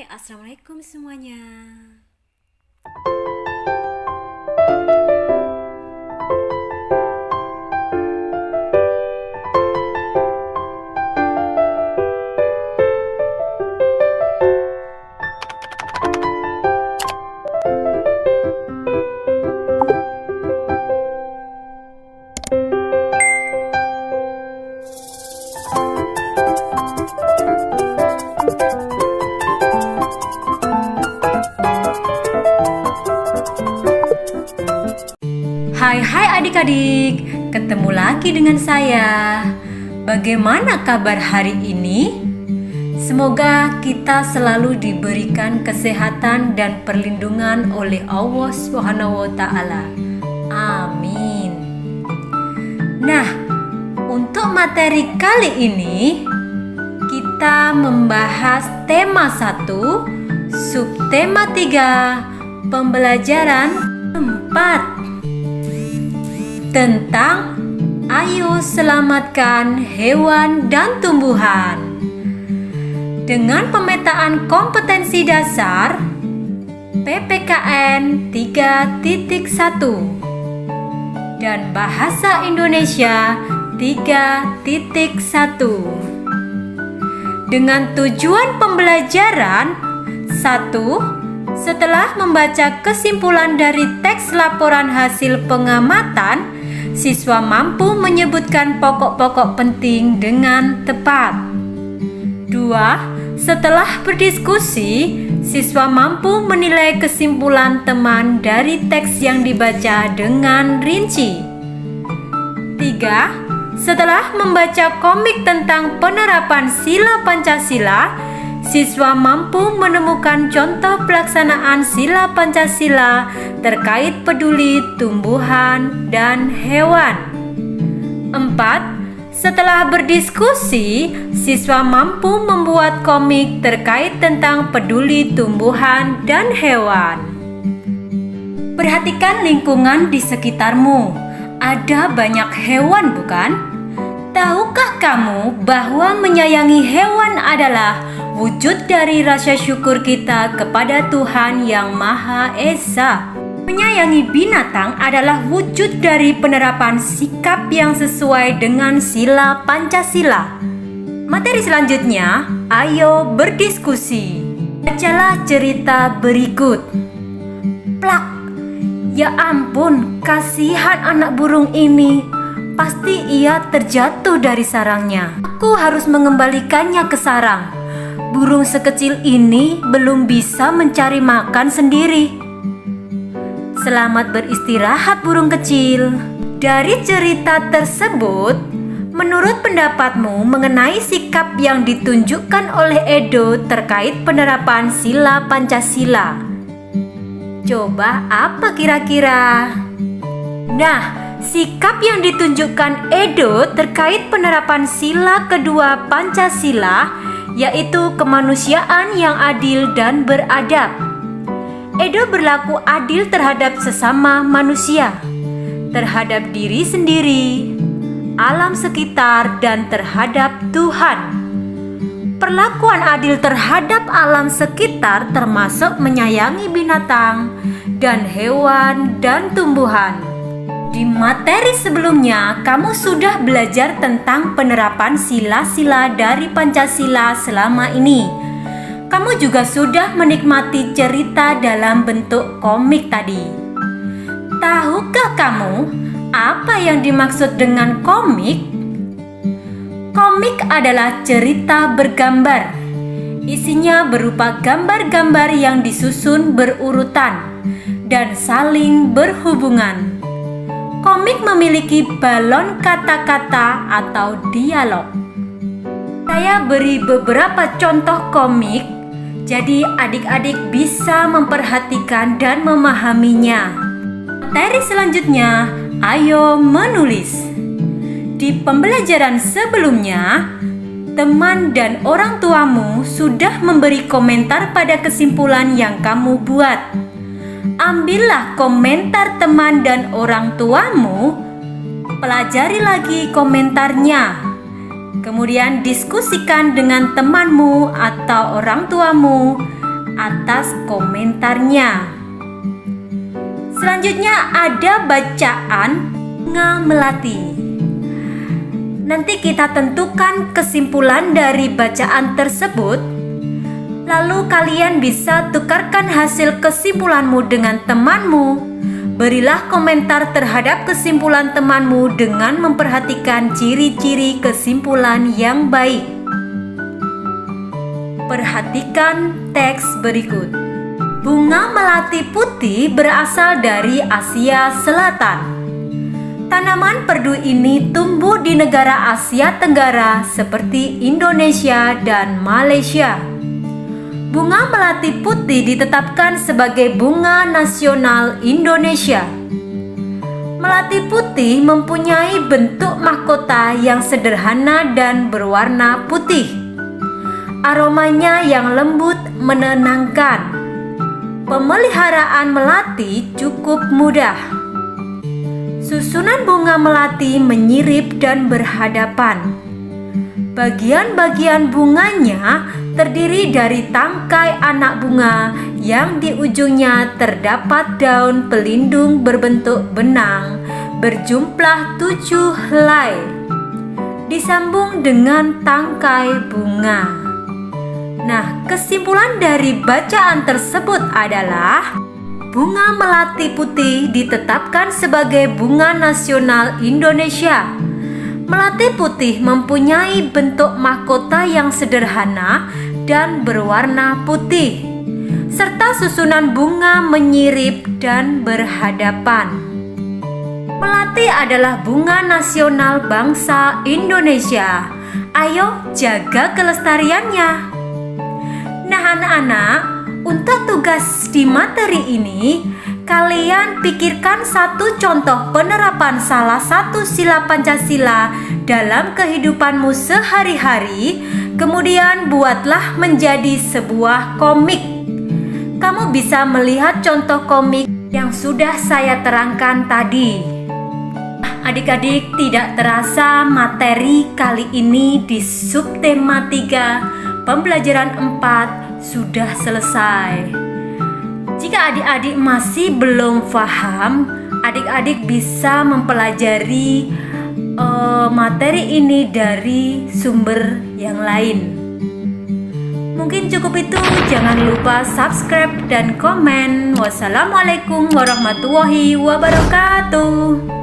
Assalamualaikum semuanya. Hai adik-adik, ketemu lagi dengan saya. Bagaimana kabar hari ini? Semoga kita selalu diberikan kesehatan dan perlindungan oleh Allah SWT. Amin. Nah, untuk materi kali ini kita membahas tema 1, subtema 3, pembelajaran 4 tentang ayo selamatkan hewan dan tumbuhan. Dengan pemetaan kompetensi dasar PPKN 3.1 dan Bahasa Indonesia 3.1. Dengan tujuan pembelajaran 1. Setelah membaca kesimpulan dari teks laporan hasil pengamatan, siswa mampu menyebutkan pokok-pokok penting dengan tepat. 2. Setelah berdiskusi, siswa mampu menilai kesimpulan teman dari teks yang dibaca dengan rinci. 3. Setelah membaca komik tentang penerapan sila Pancasila, siswa mampu menemukan contoh pelaksanaan sila Pancasila terkait peduli tumbuhan dan hewan. 4. Setelah berdiskusi, siswa mampu membuat komik terkait tentang peduli tumbuhan dan hewan. Perhatikan lingkungan di sekitarmu. Ada banyak hewan, bukan? Tahukah kamu bahwa menyayangi hewan adalah wujud dari rasa syukur kita kepada Tuhan Yang Maha Esa? Menyayangi binatang adalah wujud dari penerapan sikap yang sesuai dengan sila Pancasila. Materi selanjutnya, ayo berdiskusi. Bacalah cerita berikut. Plak, ya ampun, kasihan anak burung ini. Pasti ia terjatuh dari sarangnya. Aku harus mengembalikannya ke sarang. Burung sekecil ini belum bisa mencari makan sendiri. Selamat beristirahat burung kecil. Dari cerita tersebut, menurut pendapatmu mengenai sikap yang ditunjukkan oleh Edo terkait penerapan sila Pancasila, coba apa kira-kira? Nah, sikap yang ditunjukkan Edo terkait penerapan sila kedua Pancasila yaitu kemanusiaan yang adil dan beradab. Edo berlaku adil terhadap sesama manusia, terhadap diri sendiri, alam sekitar, dan terhadap Tuhan. Perlakuan adil terhadap alam sekitar termasuk menyayangi binatang dan hewan dan tumbuhan. Di materi sebelumnya, kamu sudah belajar tentang penerapan sila-sila dari Pancasila selama ini. Kamu juga sudah menikmati cerita dalam bentuk komik tadi. Tahukah kamu apa yang dimaksud dengan komik? Komik adalah cerita bergambar. Isinya berupa gambar-gambar yang disusun berurutan dan saling berhubungan. Komik memiliki balon kata-kata atau dialog. Saya beri beberapa contoh komik, jadi adik-adik bisa memperhatikan dan memahaminya. Materi selanjutnya, ayo menulis. Di pembelajaran sebelumnya, teman dan orang tuamu sudah memberi komentar pada kesimpulan yang kamu buat. Ambillah komentar teman dan orang tuamu, pelajari lagi komentarnya. Kemudian diskusikan dengan temanmu atau orang tuamu atas komentarnya. Selanjutnya ada bacaan bunga melati. Nanti kita tentukan kesimpulan dari bacaan tersebut. Lalu kalian bisa tukarkan hasil kesimpulanmu dengan temanmu. Berilah komentar terhadap kesimpulan temanmu dengan memperhatikan ciri-ciri kesimpulan yang baik. Perhatikan teks berikut. Bunga melati putih berasal dari Asia Selatan. Tanaman perdu ini tumbuh di negara Asia Tenggara seperti Indonesia dan Malaysia. Bunga melati putih ditetapkan sebagai bunga nasional Indonesia. Melati putih mempunyai bentuk mahkota yang sederhana dan berwarna putih. Aromanya yang lembut menenangkan. Pemeliharaan melati cukup mudah. Susunan bunga melati menyirip dan berhadapan. Bagian-bagian bunganya terdiri dari tangkai anak bunga yang di ujungnya terdapat daun pelindung berbentuk benang berjumlah 7 helai, disambung dengan tangkai bunga. Nah, kesimpulan dari bacaan tersebut adalah bunga melati putih ditetapkan sebagai bunga nasional Indonesia. Melati putih mempunyai bentuk mahkota yang sederhana dan berwarna putih, serta susunan bunga menyirip dan berhadapan. Melati adalah bunga nasional bangsa Indonesia. Ayo jaga kelestariannya. Nah anak-anak, untuk tugas di materi ini, kalian pikirkan satu contoh penerapan salah satu sila Pancasila dalam kehidupanmu sehari-hari, kemudian buatlah menjadi sebuah komik. Kamu bisa melihat contoh komik yang sudah saya terangkan tadi. Adik-adik, tidak terasa materi kali ini di subtema 3 pembelajaran 4 sudah selesai. Jika adik-adik masih belum paham, adik-adik bisa mempelajari materi ini dari sumber yang lain. Mungkin cukup itu. Jangan lupa subscribe dan komen. Wassalamualaikum warahmatullahi wabarakatuh.